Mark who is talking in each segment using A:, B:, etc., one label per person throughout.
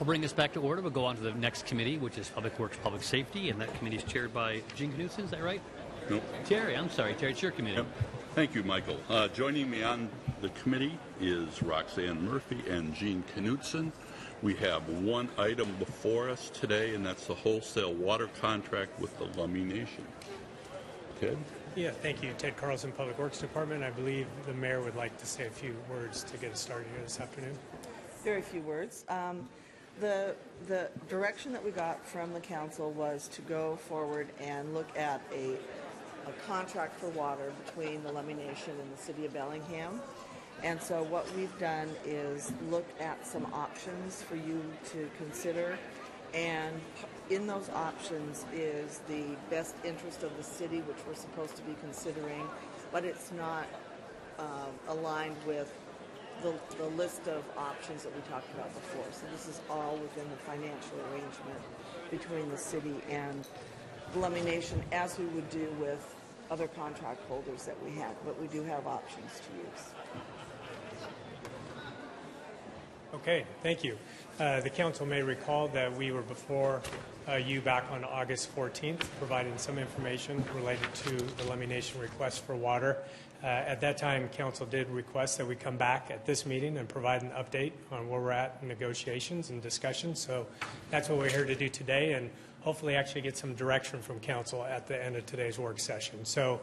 A: We'll bring this back to order. We'll go on to the next committee, which is Public Works, Public Safety, and that committee is chaired by Gene Knutson. Is that right?
B: No.
A: Terry, I'm sorry. Terry, it's your committee.
B: Yep. Thank you, Michael. Joining me on the committee is Roxanne Murphy and Gene Knutson. We have one item before us today, and that's the wholesale water contract with the Lummi Nation. Ted?
C: Yeah, thank you. Ted Carlson, Public Works Department. I believe the mayor would like to say a few words to get us started here this afternoon.
D: Very few words. The direction that we got from the council was to go forward and look at a contract for water between the Lummi Nation and the City of Bellingham. And so what we've done is look at some options for you to consider, and in those options is the best interest of the city, which we're supposed to be considering, but it's not aligned with the list of options that we talked about before. So this is all within the financial arrangement between the city and the Lummi Nation, as we would do with other contract holders that we have, but we do have options to use.
C: Okay, thank you. The council may recall that we were before you back on August 14th, providing some information related to the Lummi Nation request for water. At that time, council did request that we come back at this meeting and provide an update on where we're at in negotiations and discussions. So that's what we're here to do today, and hopefully actually get some direction from council at the end of today's work session. So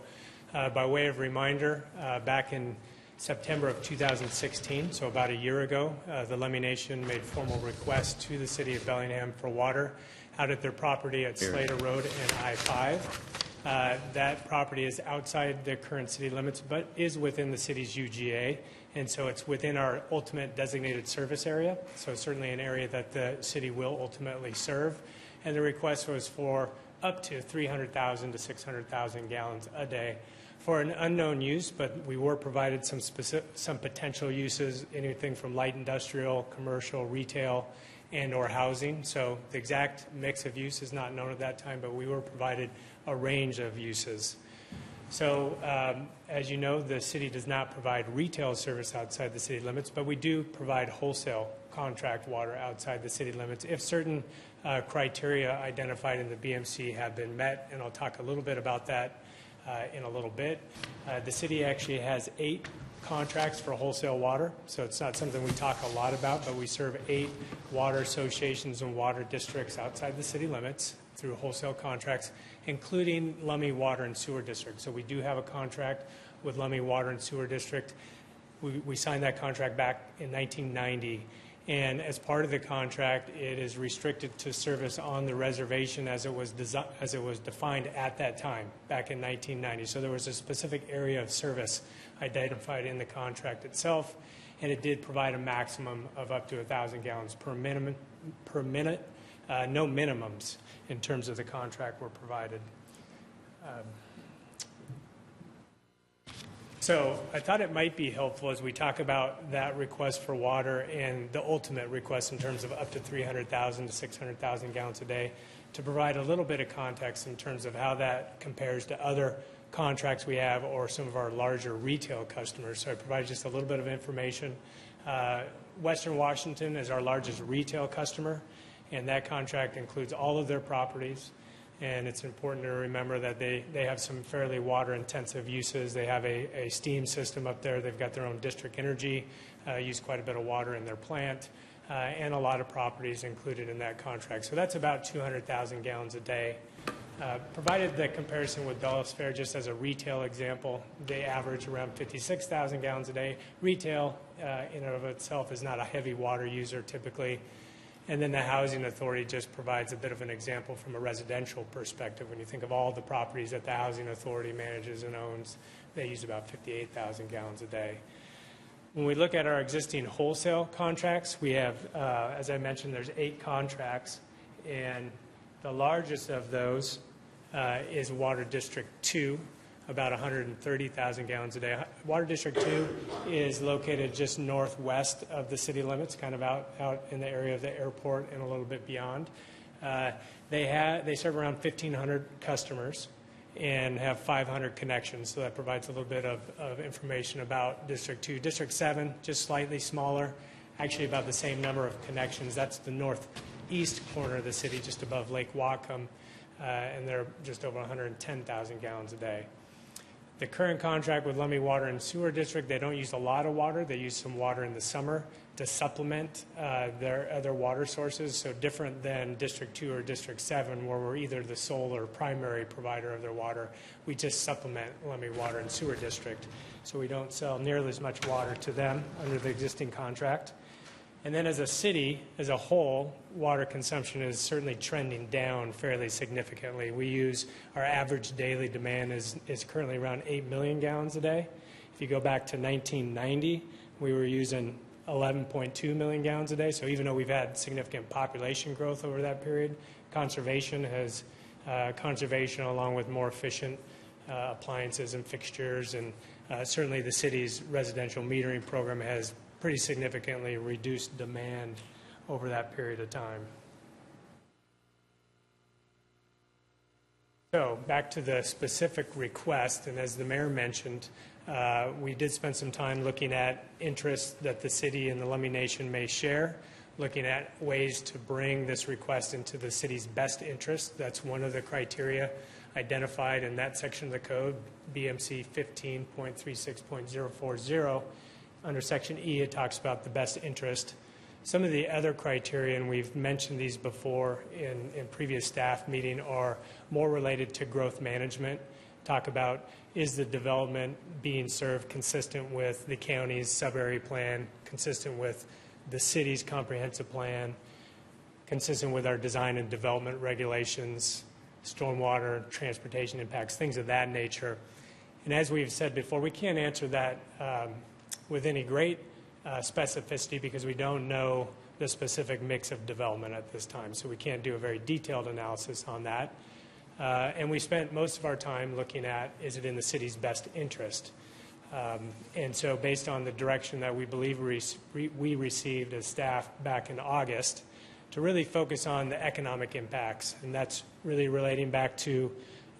C: by way of reminder, back in September of 2016, so about a year ago, the Lummi Nation made formal requests to the City of Bellingham for water out at their property at Slater Road and I-5. That property is outside the current city limits, but is within the city's UGA, and so it's within our ultimate designated service area, so certainly an area that the city will ultimately serve. And the request was for up to 300,000 to 600,000 gallons a day for an unknown use, but we were provided some potential uses, anything from light industrial, commercial, retail, and or housing. So the exact mix of use is not known at that time, but we were provided a range of uses. So as you know, the city does not provide retail service outside the city limits, but we do provide wholesale contract water outside the city limits if certain criteria identified in the BMC have been met, and I'll talk a little bit about that in a little bit. The city actually has 8 contracts for wholesale water, so it's not something we talk a lot about, but we serve 8 water associations and water districts outside the city limits through wholesale contracts, including Lummi Water and Sewer District. So we do have a contract with Lummi Water and Sewer District. We signed that contract back in 1990. And as part of the contract, it is restricted to service on the reservation as it was defined at that time, back in 1990. So there was a specific area of service identified in the contract itself, and it did provide a maximum of up to 1,000 gallons per minute. No minimums in terms of the contract were provided. So I thought it might be helpful as we talk about that request for water and the ultimate request in terms of up to 300,000 to 600,000 gallons a day to provide a little bit of context in terms of how that compares to other contracts we have or some of our larger retail customers. So I provide just a little bit of information. Western Washington is our largest retail customer, and that contract includes all of their properties. And it's important to remember that they have some fairly water-intensive uses. They have a steam system up there. They've got their own district energy, use quite a bit of water in their plant, and a lot of properties included in that contract. So that's about 200,000 gallons a day. Provided the comparison with Dulles Fair, just as a retail example, they average around 56,000 gallons a day. Retail in and of itself is not a heavy water user typically. And then the Housing Authority just provides a bit of an example from a residential perspective. When you think of all the properties that the Housing Authority manages and owns, they use about 58,000 gallons a day. When we look at our existing wholesale contracts, we have, as I mentioned, there's 8 contracts, and the largest of those is Water District 2, about 130,000 gallons a day. Water District 2 is located just northwest of the city limits, kind of out in the area of the airport and a little bit beyond. They serve around 1,500 customers and have 500 connections, so that provides a little bit of information about District 2. District 7, just slightly smaller, actually about the same number of connections. That's the northeast corner of the city, just above Lake Whatcom, and they're just over 110,000 gallons a day. The current contract with Lummi Water and Sewer District, they don't use a lot of water. They use some water in the summer to supplement their other water sources, so different than District 2 or District 7, where we're either the sole or primary provider of their water. We just supplement Lummi Water and Sewer District, so we don't sell nearly as much water to them under the existing contract. And then as a city, as a whole, water consumption is certainly trending down fairly significantly. We use, our average daily demand is currently around 8 million gallons a day. If you go back to 1990, we were using 11.2 million gallons a day. So even though we've had significant population growth over that period, conservation along with more efficient appliances and fixtures, and certainly the city's residential metering program has pretty significantly reduced demand over that period of time. So back to the specific request, and as the mayor mentioned, we did spend some time looking at interests that the city and the Lummi Nation may share, looking at ways to bring this request into the city's best interest. That's one of the criteria identified in that section of the code, BMC 15.36.040. Under Section E, it talks about the best interest. Some of the other criteria, and we've mentioned these before in previous staff meeting, are more related to growth management. Talk about, is the development being served consistent with the county's sub-area plan, consistent with the city's comprehensive plan, consistent with our design and development regulations, stormwater, transportation impacts, things of that nature. And as we've said before, we can't answer that with any great specificity because we don't know the specific mix of development at this time. So we can't do a very detailed analysis on that. And we spent most of our time looking at, is it in the city's best interest? And so based on the direction that we believe we received as staff back in August, to really focus on the economic impacts. And that's really relating back to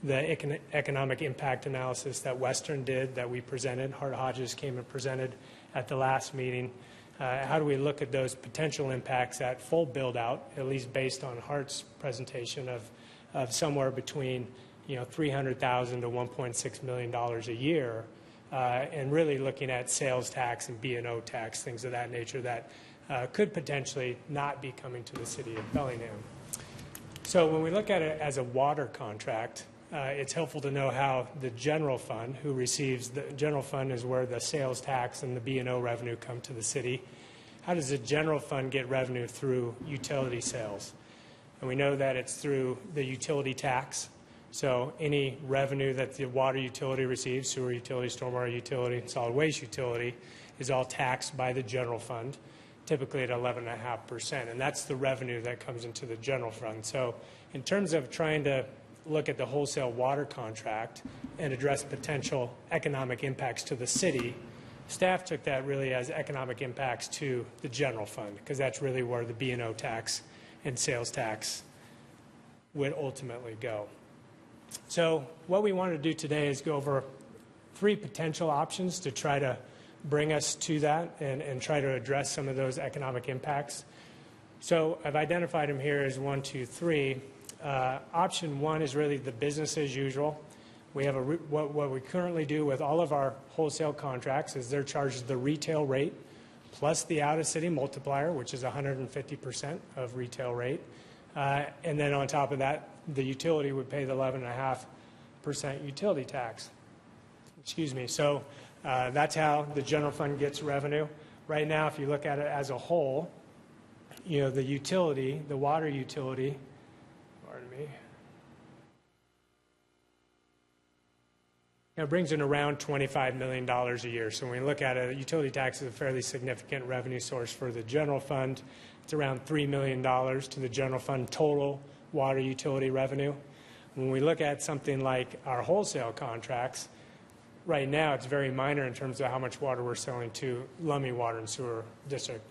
C: the economic impact analysis that Western did, that we presented. Hart Hodges came and presented at the last meeting. How do we look at those potential impacts at full build-out, at least based on Hart's presentation of somewhere between $300,000 to $1.6 million a year, and really looking at sales tax and B&O tax, things of that nature that could potentially not be coming to the city of Bellingham. So when we look at it as a water contract, it's helpful to know how the general fund, who receives the general fund is where the sales tax and the B&O revenue come to the city. How does the general fund get revenue through utility sales? And we know that it's through the utility tax. So any revenue that the water utility receives, sewer utility, stormwater utility, solid waste utility, is all taxed by the general fund, typically at 11.5%. And that's the revenue that comes into the general fund. So in terms of trying to look at the wholesale water contract and address potential economic impacts to the city, staff took that really as economic impacts to the general fund, because that's really where the B&O tax and sales tax would ultimately go. So what we want to do today is go over 3 potential options to try to bring us to that and try to address some of those economic impacts. So I've identified them here as 1, 2, 3. Option 1 is really the business as usual. We have what we currently do with all of our wholesale contracts is they're charged the retail rate plus the out-of-city multiplier, which is 150% of retail rate. And then on top of that, the utility would pay the 11.5% utility tax. Excuse me. So that's how the general fund gets revenue. Right now, if you look at it as a whole, the utility, the water utility, pardon me, brings in around $25 million a year. So when we look at it, utility tax is a fairly significant revenue source for the general fund. It's around $3 million to the general fund total water utility revenue. When we look at something like our wholesale contracts, right now it's very minor in terms of how much water we're selling to Lummi Water and Sewer District.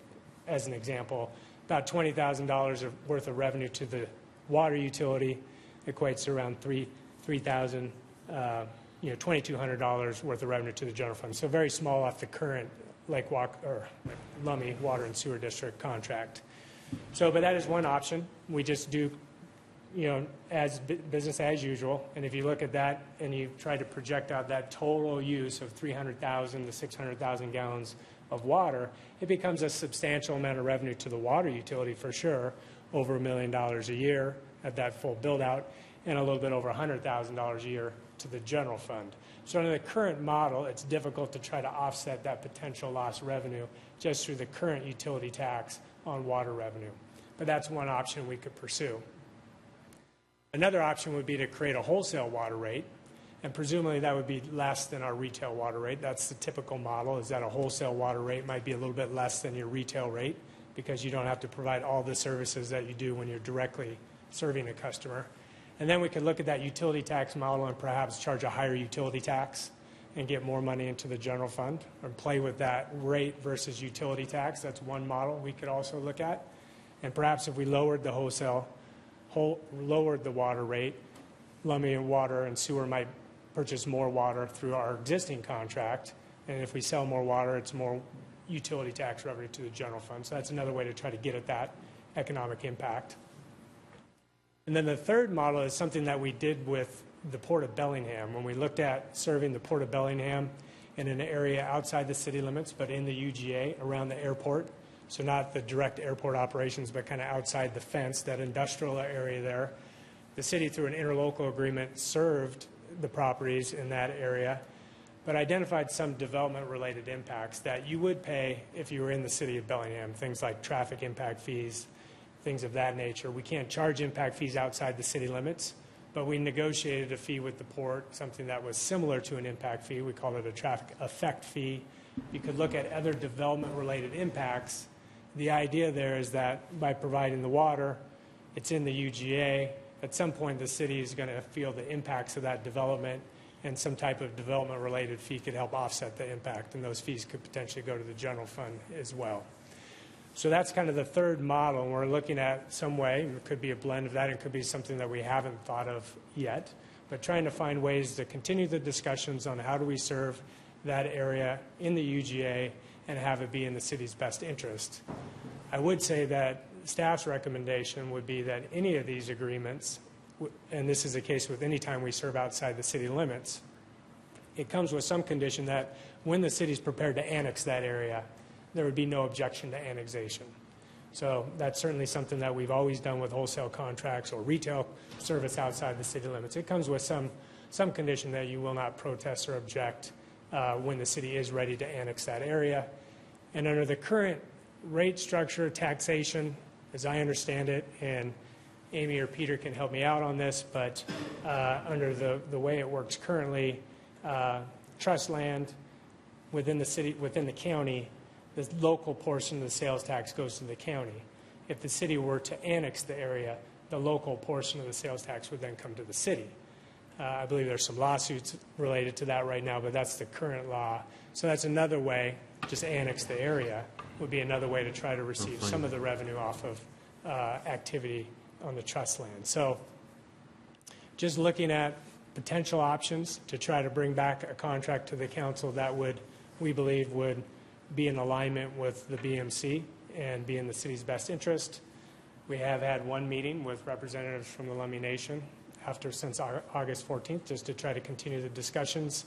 C: As an example, about $20,000 worth of revenue to the water utility equates to around $2,200 worth of revenue to the general fund. So very small off the current Lummi Water and Sewer District contract. So, but that is one option. We just do, as business as usual. And if you look at that and you try to project out that total use of 300,000 to 600,000 gallons of water, it becomes a substantial amount of revenue to the water utility for sure, over $1 million a year at that full build out, and a little bit over $100,000 a year to the general fund. So under the current model, it's difficult to try to offset that potential lost revenue just through the current utility tax on water revenue. But that's one option we could pursue. Another option would be to create a wholesale water rate, and presumably that would be less than our retail water rate. That's the typical model, is that a wholesale water rate might be a little bit less than your retail rate because you don't have to provide all the services that you do when you're directly serving a customer. And then we could look at that utility tax model and perhaps charge a higher utility tax and get more money into the general fund, or play with that rate versus utility tax. That's one model we could also look at. And perhaps if we lowered the lowered the water rate, Lummi Water and Sewer might purchase more water through our existing contract. And if we sell more water, it's more utility tax revenue to the general fund. So that's another way to try to get at that economic impact. And then the third model is something that we did with the Port of Bellingham. When we looked at serving the Port of Bellingham in an area outside the city limits, but in the UGA around the airport, so not the direct airport operations, but kind of outside the fence, that industrial area there, the city, through an interlocal agreement, served the properties in that area, but identified some development-related impacts that you would pay if you were in the city of Bellingham, things like traffic impact fees, things of that nature. We can't charge impact fees outside the city limits, but we negotiated a fee with the port, something that was similar to an impact fee. We called it a traffic effect fee. You could look at other development-related impacts. The idea there is that by providing the water, it's in the UGA. At some point, the city is going to feel the impacts of that development, and some type of development-related fee could help offset the impact, and those fees could potentially go to the general fund as well. So that's kind of the third model, and we're looking at some way. It could be a blend of that. It could be something that we haven't thought of yet, but trying to find ways to continue the discussions on how do we serve that area in the UGA and have it be in the city's best interest. I would say that staff's recommendation would be that any of these agreements, and this is the case with any time we serve outside the city limits, it comes with some condition that when the city's prepared to annex that area, there would be no objection to annexation. So that's certainly something that we've always done with wholesale contracts or retail service outside the city limits. It comes with some condition that you will not protest or object when the city is ready to annex that area. And under the current rate structure, taxation, as I understand it, and Amy or Peter can help me out on this, but under the way it works currently, trust land within the city, within the county, the local portion of the sales tax goes to the county. If the city were to annex the area, the local portion of the sales tax would then come to the city. I believe there's some lawsuits related to that right now, but that's the current law. So that's another way, just annex the area, would be another way to try to receive some of the revenue off of activity on the trust land. So just looking at potential options to try to bring back a contract to the council that would, we believe, would be in alignment with the BMC and be in the city's best interest. We have had one meeting with representatives from the Lummi Nation since August 14th, just to try to continue the discussions.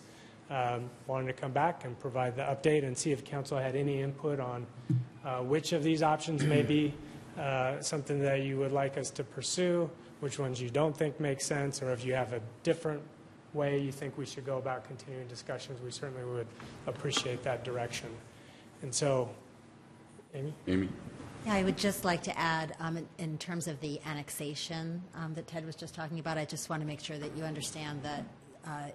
C: Wanted to come back and provide the update and see if council had any input on which of these options may be something that you would like us to pursue, which ones you don't think make sense, or if you have a different way you think we should go about continuing discussions, we certainly would appreciate that direction. And so, Amy?
B: Amy?
E: Yeah, I would just like to add, in terms of the annexation that Ted was just talking about, I just want to make sure that you understand that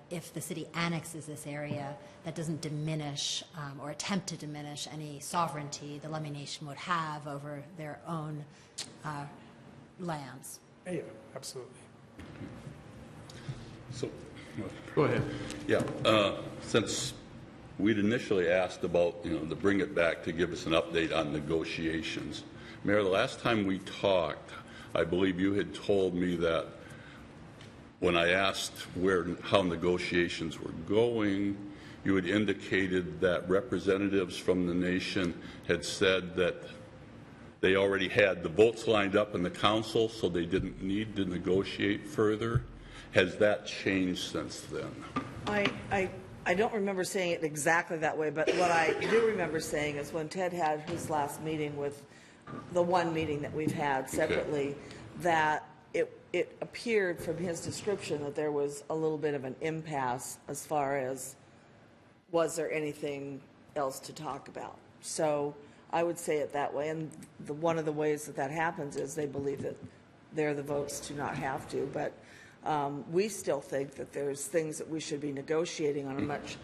E: if the city annexes this area, that doesn't diminish or attempt to diminish any sovereignty the Lummi Nation would have over their own lands.
C: Yeah, absolutely.
B: So,
F: Go ahead.
B: yeah, since we'd initially asked about, to bring it back to give us an update on negotiations. Mayor, the last time we talked, I believe you had told me that when I asked how negotiations were going, you had indicated that representatives from the nation had said that they already had the votes lined up in the council, so they didn't need to negotiate further. Has that changed since then?
D: I don't remember saying it exactly that way, but what I do remember saying is when Ted had his last meeting with the one meeting that we've had separately, that it appeared from his description that there was a little bit of an impasse as far as was there anything else to talk about. So I would say it that way, and one of the ways that happens is they believe that they're the votes to not have to, but we still think that there's things that we should be negotiating on a much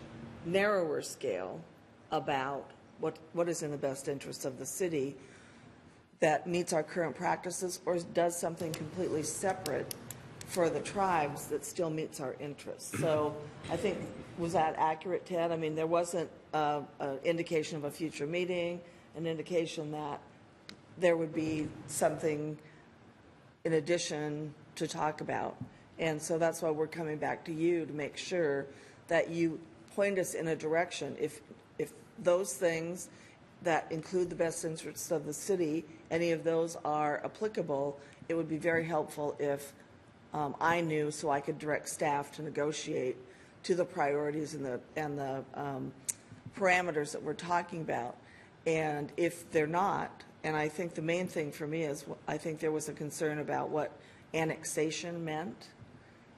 D: narrower scale about what is in the best interest of the city that meets our current practices or does something completely separate for the tribes that still meets our interests. So I think, was that accurate, Ted? I mean, there wasn't an indication of a future meeting, an indication that there would be something in addition to talk about. And so that's why we're coming back to you to make sure that you point us in a direction. If those things that include the best interests of the city, any of those are applicable, it would be very helpful if I knew, so I could direct staff to negotiate to the priorities and the parameters that we're talking about. And if they're not, and I think the main thing for me is I think there was a concern about what annexation meant.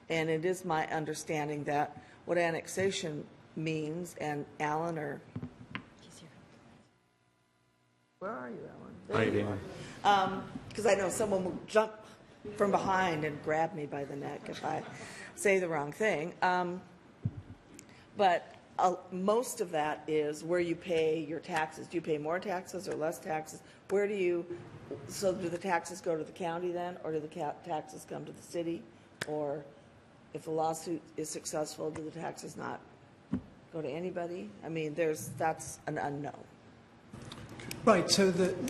D: And it is my understanding that what annexation means, and Alan, or where are you, Alan? There you are. Because I know someone will jump from behind and grab me by the neck if I say the wrong thing. But most of that is where you pay your taxes. Do you pay more taxes or less taxes? Where do you, so do the taxes go to the county then, or do the taxes come to the city? Or if the lawsuit is successful, do the taxes not go to anybody? I mean, that's an unknown.
F: Right, so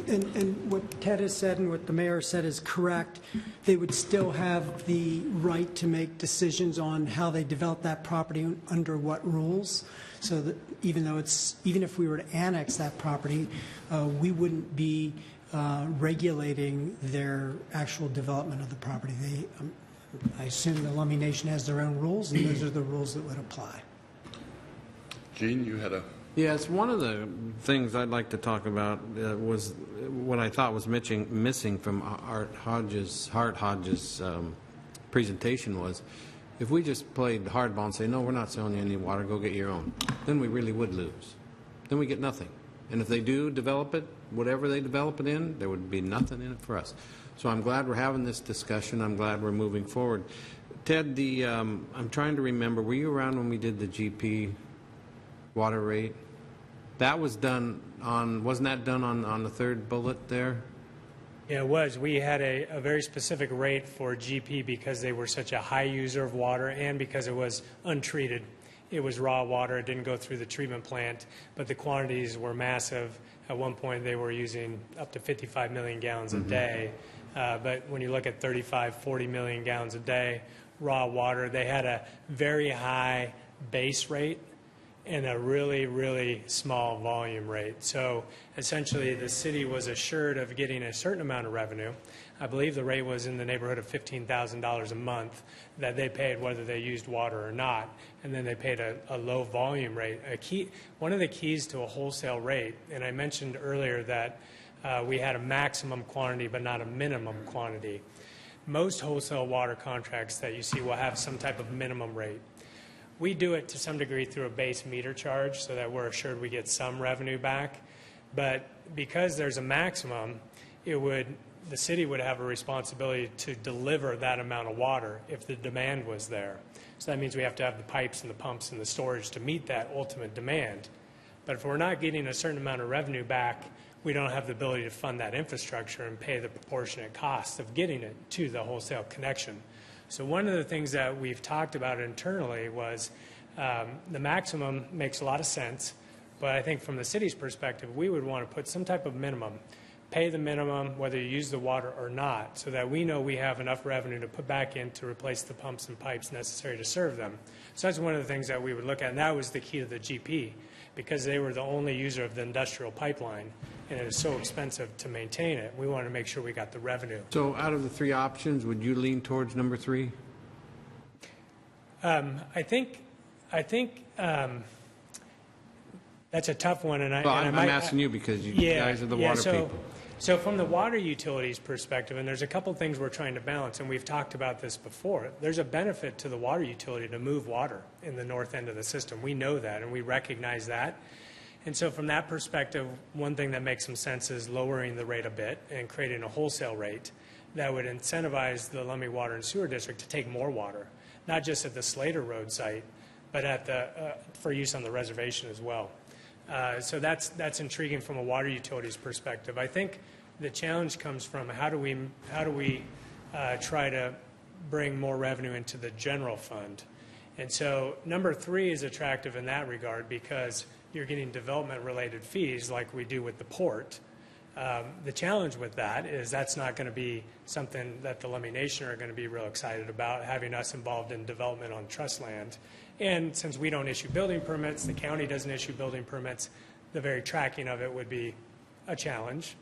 F: and what Ted has said and what the mayor said is correct. They would still have the right to make decisions on how they develop that property under what rules. So that even if we were to annex that property, we wouldn't be regulating their actual development of the property. I assume the Lummi Nation has their own rules, and those are the rules that would apply.
B: Gene, you had a...
G: Yes, one of the things I'd like to talk about was what I thought was missing from Hart Hodges' presentation was, if we just played hardball and say, no, we're not selling you any water, go get your own, then we really would lose. Then we get nothing. And if they do develop it, whatever they develop it in, there would be nothing in it for us. So I'm glad we're having this discussion. I'm glad we're moving forward. Ted, I'm trying to remember, were you around when we did the GP water rate? That was done on, wasn't that done on the third bullet there?
C: Yeah, it was. We had a very specific rate for GP because they were such a high user of water and because it was untreated. It was raw water. It didn't go through the treatment plant, but the quantities were massive. At one point, they were using up to 55 million gallons a day. But when you look at 35, 40 million gallons a day, raw water, they had a very high base rate and a really, really small volume rate. So essentially, the city was assured of getting a certain amount of revenue. I believe the rate was in the neighborhood of $15,000 a month that they paid whether they used water or not, and then they paid a low volume rate. One of the keys to a wholesale rate, and I mentioned earlier that we had a maximum quantity but not a minimum quantity. Most wholesale water contracts that you see will have some type of minimum rate. We do it to some degree through a base meter charge so that we're assured we get some revenue back. But because there's a maximum, the city would have a responsibility to deliver that amount of water if the demand was there. So that means we have to have the pipes and the pumps and the storage to meet that ultimate demand. But if we're not getting a certain amount of revenue back, we don't have the ability to fund that infrastructure and pay the proportionate cost of getting it to the wholesale connection. So one of the things that we've talked about internally was the maximum makes a lot of sense, but I think from the city's perspective, we would want to put some type of minimum, pay the minimum whether you use the water or not, so that we know we have enough revenue to put back in to replace the pumps and pipes necessary to serve them. So that's one of the things that we would look at, and that was the key to the GP, because they were the only user of the industrial pipeline, and it is so expensive to maintain it. We wanted to make sure we got the revenue.
G: So out of the three options, would you lean towards number 3?
C: I think that's a tough one, and
G: Well, I'm asking you because you guys are the water people.
C: So from the water utilities perspective, and there's a couple things we're trying to balance, and we've talked about this before, there's a benefit to the water utility to move water in the north end of the system. We know that, and we recognize that. And so from that perspective, one thing that makes some sense is lowering the rate a bit and creating a wholesale rate that would incentivize the Lummi Water and Sewer District to take more water, not just at the Slater Road site, but at the for use on the reservation as well. So that's intriguing from a water utilities perspective. I think the challenge comes from how do we try to bring more revenue into the general fund. And so number 3 is attractive in that regard because you're getting development-related fees like we do with the port. The challenge with that is that's not going to be something that the Lummi Nation are going to be real excited about, having us involved in development on trust land. And since we don't issue building permits, the county doesn't issue building permits, the very tracking of it would be a challenge.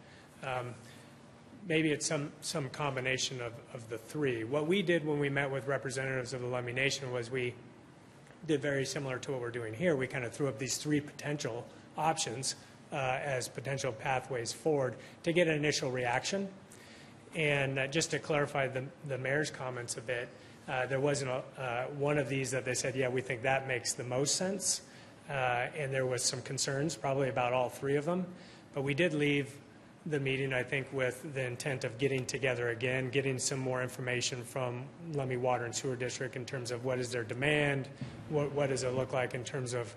C: Maybe it's some combination of the 3. What we did when we met with representatives of the Lummi Nation was we did very similar to what we're doing here. We kind of threw up these 3 potential options as potential pathways forward to get an initial reaction. And just to clarify the mayor's comments a bit, there wasn't one of these that they said, yeah, we think that makes the most sense. And there was some concerns probably about all 3 of them. But we did leave the meeting, I think, with the intent of getting together again, getting some more information from Lummi Water and Sewer District in terms of what is their demand, what does it look like in terms of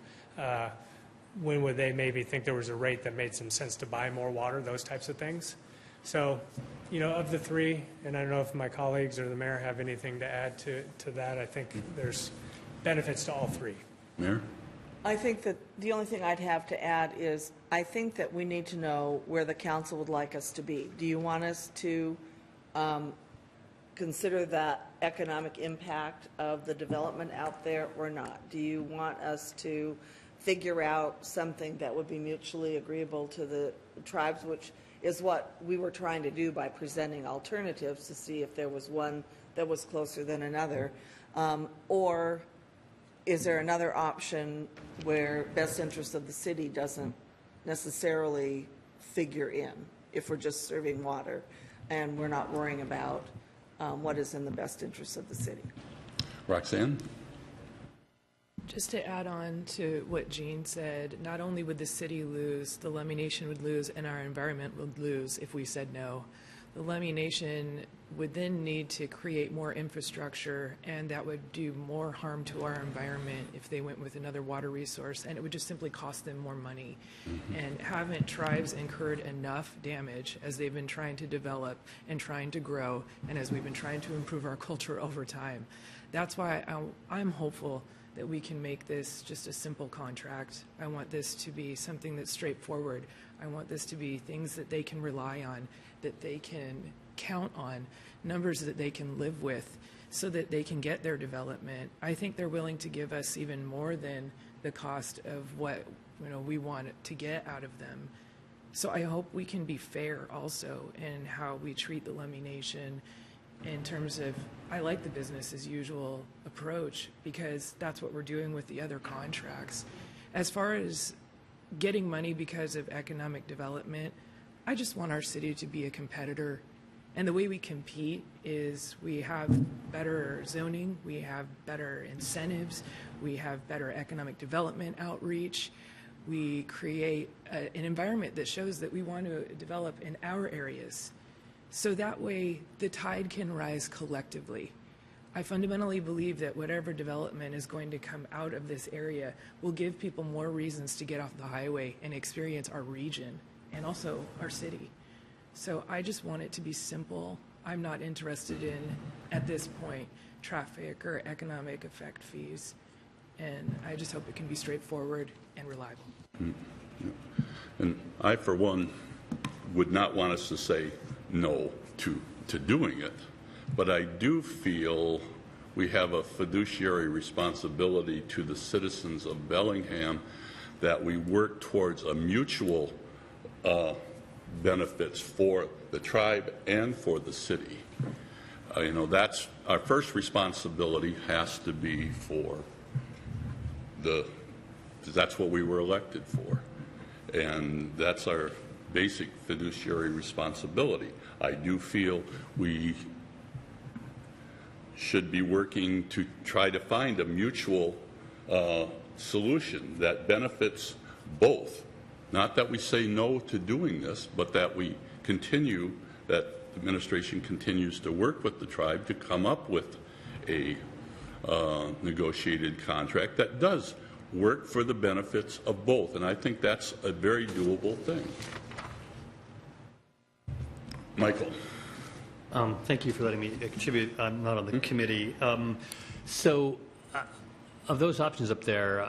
C: when would they maybe think there was a rate that made some sense to buy more water, those types of things. So, you know, of the 3, and I don't know if my colleagues or the mayor have anything to add to that, I think there's benefits to all 3.
B: Mayor?
D: I think that the only thing I'd have to add is I think that we need to know where the council would like us to be. Do you want us to consider that economic impact of the development out there or not? Do you want us to figure out something that would be mutually agreeable to the tribes, which is what we were trying to do by presenting alternatives to see if there was one that was closer than another, or is there another option where best interest of the city doesn't necessarily figure in if we're just serving water and we're not worrying about what is in the best interest of the city?
B: Roxanne?
H: Just to add on to what Jean said, not only would the city lose, the Lummi Nation would lose, and our environment would lose if we said no. The Lummi Nation would then need to create more infrastructure, and that would do more harm to our environment if they went with another water resource, and it would just simply cost them more money. And haven't tribes incurred enough damage as they've been trying to develop and trying to grow, and as we've been trying to improve our culture over time? That's why I'm hopeful that we can make this just a simple contract. I want this to be something that's straightforward. I want this to be things that they can rely on, that they can count on, numbers that they can live with, so that they can get their development. I think they're willing to give us even more than the cost of what we want to get out of them. So I hope we can be fair also in how we treat the Lummi Nation in terms of, I like the business as usual approach because that's what we're doing with the other contracts. As far as getting money because of economic development, I just want our city to be a competitor. And the way we compete is we have better zoning, we have better incentives, we have better economic development outreach. We create an environment that shows that we want to develop in our areas. So that way the tide can rise collectively. I fundamentally believe that whatever development is going to come out of this area will give people more reasons to get off the highway and experience our region and also our city. So I just want it to be simple. I'm not interested in, at this point, traffic or economic effect fees. And I just hope it can be straightforward and reliable.
B: And I, for one, would not want us to say no to doing it. But I do feel we have a fiduciary responsibility to the citizens of Bellingham that we work towards a mutual benefits for the tribe and for the city. You know, that's our first responsibility has to be for that's what we were elected for. And that's our basic fiduciary responsibility. I do feel we should be working to try to find a mutual solution that benefits both. Not that we say no to doing this, but that we continue, that the administration continues to work with the tribe to come up with a negotiated contract that does work for the benefits of both. And I think that's a very doable thing. Michael.
A: Thank you for letting me contribute. I'm not on the committee. So of those options up there,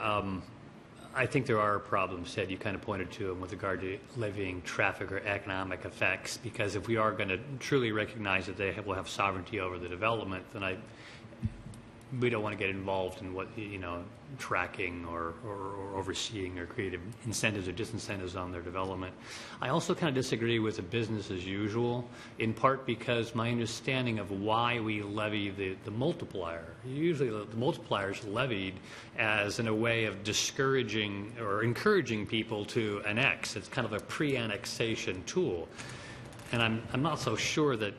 A: I think there are problems that you kind of pointed to with regard to levying traffic or economic effects, because if we are going to truly recognize that they will have sovereignty over the development, then we don't want to get involved in what, tracking or overseeing or creative incentives or disincentives on their development. I also kind of disagree with the business as usual, in part because my understanding of why we levy the multiplier, usually the multiplier is levied as in a way of discouraging or encouraging people to annex. It's kind of a pre-annexation tool. And I'm not so sure that,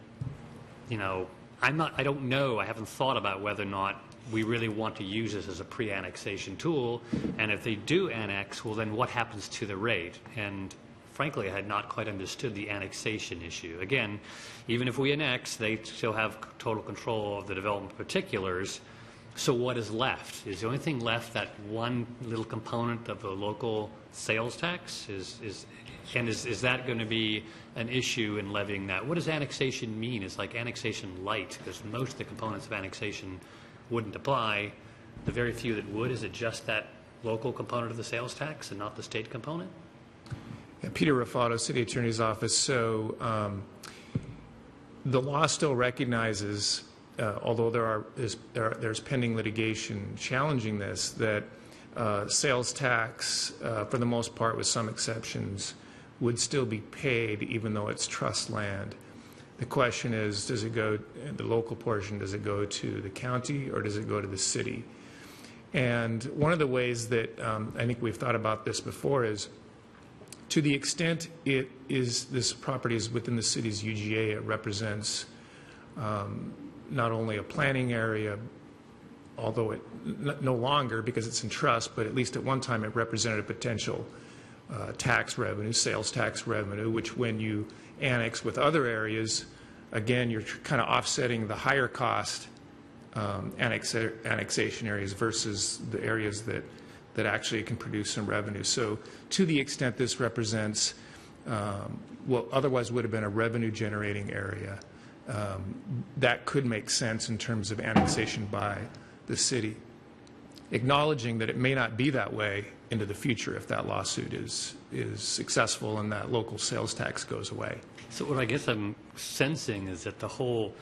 A: I don't know, I haven't thought about whether or not we really want to use this as a pre-annexation tool, and if they do annex, well then what happens to the rate? And frankly, I had not quite understood the annexation issue. Again, even if we annex, they still have total control of the development particulars, so what is left? Is the only thing left that one little component of the local sales tax? Is that going to be an issue in levying that? What does annexation mean? It's like annexation light, because most of the components of annexation wouldn't apply. The very few that would, is it just that local component of the sales tax and not the state component?
I: Yeah, Peter Raffato, City Attorney's Office. So the law still recognizes, although there's pending litigation challenging this, that sales tax, for the most part with some exceptions, would still be paid even though it's trust land. The question is, does it go, the local portion, does it go to the county or does it go to the city? And one of the ways that I think we've thought about this before is, to the extent this property is within the city's UGA, it represents not only a planning area, although it no longer because it's in trust, but at least at one time it represented a potential tax revenue, sales tax revenue, which when you annex with other areas, again, you're kind of offsetting the higher cost annexation areas versus the areas that actually can produce some revenue. So to the extent this represents what otherwise would have been a revenue generating area, that could make sense in terms of annexation by the city, acknowledging that it may not be that way into the future if that lawsuit is successful and that local sales tax goes away.
A: So what I guess I'm sensing is that the whole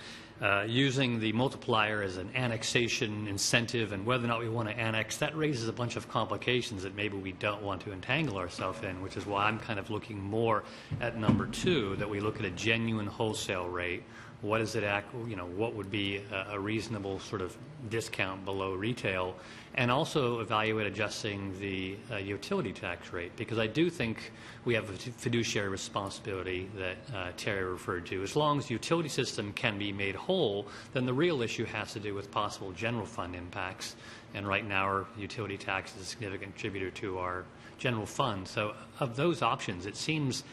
A: using the multiplier as an annexation incentive and whether or not we want to annex, that raises a bunch of complications that maybe we don't want to entangle ourselves in, which is why I'm kind of looking more at number 2, that we look at a genuine wholesale rate. What is it, what would be a reasonable sort of discount below retail, and also evaluate adjusting the utility tax rate, because I do think we have a fiduciary responsibility that Terry referred to. As long as the utility system can be made whole, then the real issue has to do with possible general fund impacts, and right now our utility tax is a significant contributor to our general fund. So of those options, it seems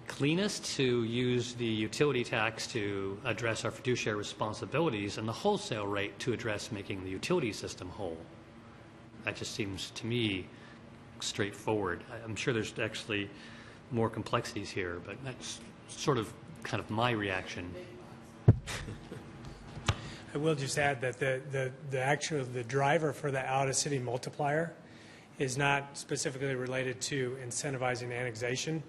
A: cleanest to use the utility tax to address our fiduciary responsibilities and the wholesale rate to address making the utility system whole. That just seems to me straightforward. I'm sure there's actually more complexities here, but that's sort of kind of my reaction.
C: I will just add that the driver for the out-of-city multiplier is not specifically related to incentivizing annexation.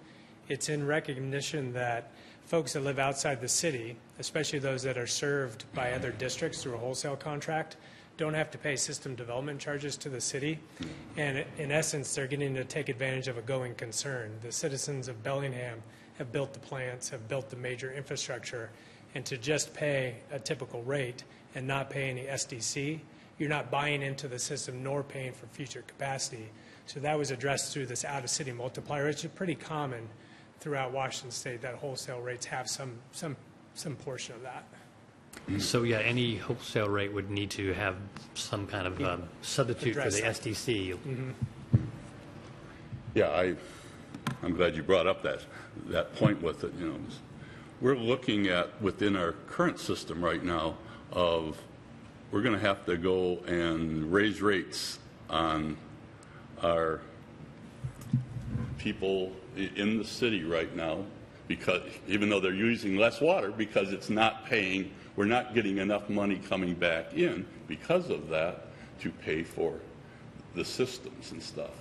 C: It's in recognition that folks that live outside the city, especially those that are served by other districts through a wholesale contract, don't have to pay system development charges to the city. And in essence, they're getting to take advantage of a going concern. The citizens of Bellingham have built the plants, have built the major infrastructure, and to just pay a typical rate and not pay any SDC, you're not buying into the system nor paying for future capacity. So that was addressed through this out-of-city multiplier, which is pretty common throughout Washington State, that wholesale rates have some portion of that.
A: So, yeah, any wholesale rate would need to have some kind of substitute for
C: Address
A: the
C: that.
A: SDC.
B: Yeah, I'm glad you brought up that point with it. We're looking at within our current system right now of we're going to have to go and raise rates on our people in the city right now, because even though they're using less water, because it's not paying, we're not getting enough money coming back in because of that to pay for the systems and stuff.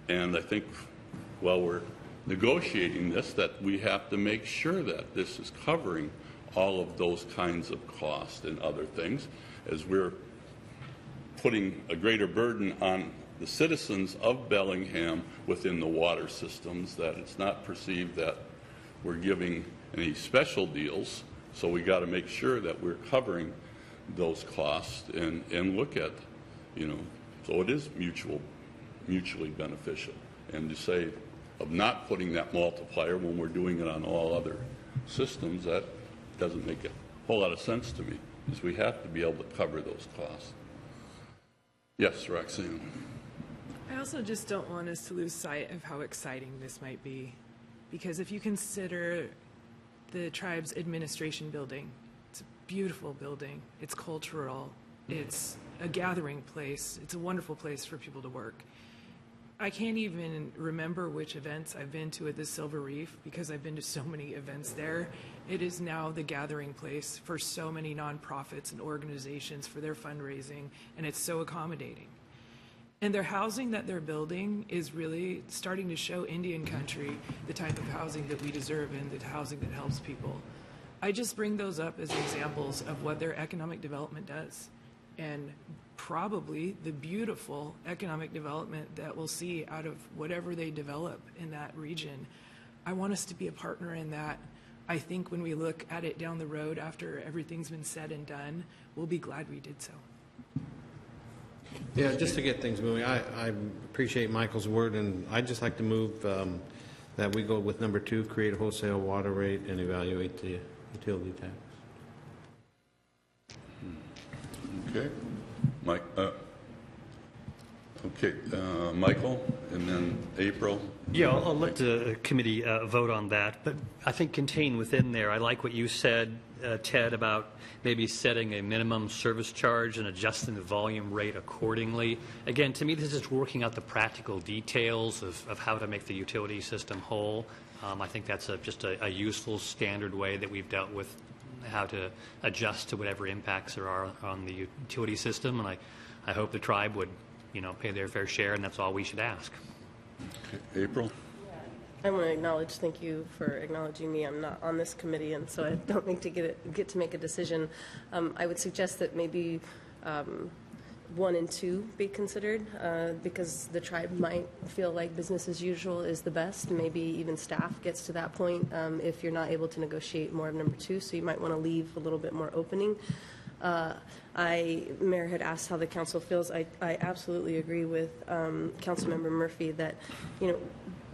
B: And I think while we're negotiating this, that we have to make sure that this is covering all of those kinds of costs and other things, as we're putting a greater burden on the citizens of Bellingham within the water systems, that it's not perceived that we're giving any special deals. So we got to make sure that we're covering those costs and look at, so it is mutually beneficial. And to say of not putting that multiplier when we're doing it on all other systems, that doesn't make a whole lot of sense to me, because we have to be able to cover those costs. Yes, Roxanne.
H: I also just don't want us to lose sight of how exciting this might be, because if you consider the tribe's administration building, it's a beautiful building, it's cultural, it's a gathering place, it's a wonderful place for people to work. I can't even remember which events I've been to at the Silver Reef, because I've been to so many events there. It is now the gathering place for so many nonprofits and organizations for their fundraising, and it's so accommodating. And their housing that they're building is really starting to show Indian country the type of housing that we deserve and the housing that helps people. I just bring those up as examples of what their economic development does, and probably the beautiful economic development that we'll see out of whatever they develop in that region. I want us to be a partner in that. I think when we look at it down the road after everything's been said and done, we'll be glad we did so.
G: Yeah, just to get things moving, I appreciate Michael's word, and I'd just like to move that we go with number 2, create a wholesale water rate and evaluate the utility tax.
B: Okay. Michael, and then April.
A: Yeah, I'll let the committee vote on that. But I think contained within there, I like what you said, Ted, about maybe setting a minimum service charge and adjusting the volume rate accordingly. Again, to me, this is working out the practical details of how to make the utility system whole. I think that's just a useful standard way that we've dealt with how to adjust to whatever impacts there are on the utility system. And I hope the tribe would, pay their fair share, and that's all we should ask.
B: Okay. April?
J: I want to acknowledge, thank you for acknowledging me. I'm not on this committee, and so I don't think to get to make a decision. I would suggest that maybe 1 and 2 be considered, because the tribe might feel like business as usual is the best. Maybe even staff gets to that point if you're not able to negotiate more of number 2, so you might want to leave a little bit more opening. Mayor had asked how the council feels. I absolutely agree with Councilmember Murphy that,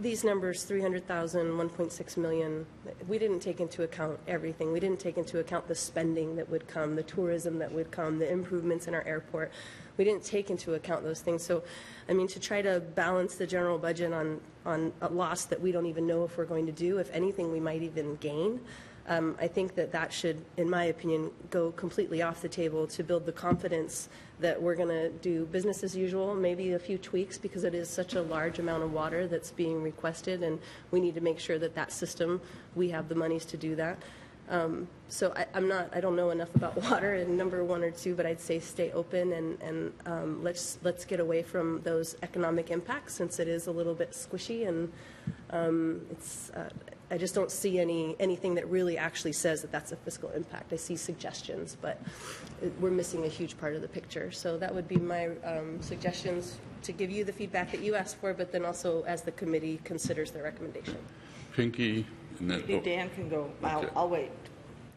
J: these numbers, 300,000, 1.6 million, we didn't take into account everything. We didn't take into account the spending that would come, the tourism that would come, the improvements in our airport. We didn't take into account those things. So, to try to balance the general budget on a loss that we don't even know if we're going to do, if anything, we might even gain. I think that should, in my opinion, go completely off the table to build the confidence that we're going to do business as usual, maybe a few tweaks, because it is such a large amount of water that's being requested, and we need to make sure that system, we have the monies to do that. So I don't know enough about water in number 1 or 2, but I'd say stay open and let's get away from those economic impacts, since it is a little bit squishy, and I just don't see anything that really actually says that that's a fiscal impact. I see suggestions, but we're missing a huge part of the picture. So that would be my suggestions to give you the feedback that you asked for, but then also as the committee considers their recommendation.
B: Pinky, and then
D: Maybe Dan can go.
B: Okay.
D: I'll wait.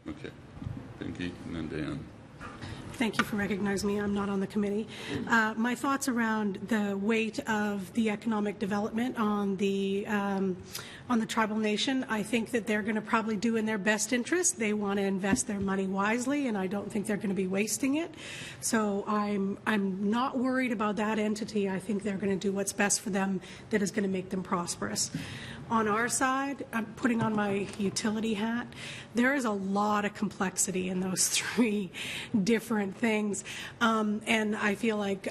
B: Okay, Pinky, and then Dan.
K: Thank you for recognizing me. I'm not on the committee. My thoughts around the weight of the economic development on the tribal nation, I think that they're going to probably do in their best interest. They want to invest their money wisely, and I don't think they're going to be wasting it. So I'm not worried about that entity. I think they're going to do what's best for them that is going to make them prosperous. On our side, I'm putting on my utility hat, there is a lot of complexity in those three different things. And I feel like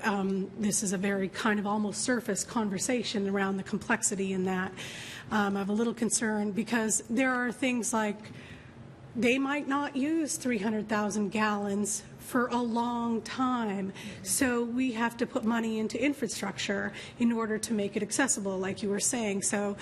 K: this is a very kind of almost surface conversation around the complexity in that. I have a little concern because there are things like they might not use 300,000 gallons for a long time. So we have to put money into infrastructure in order to make it accessible, like you were saying. So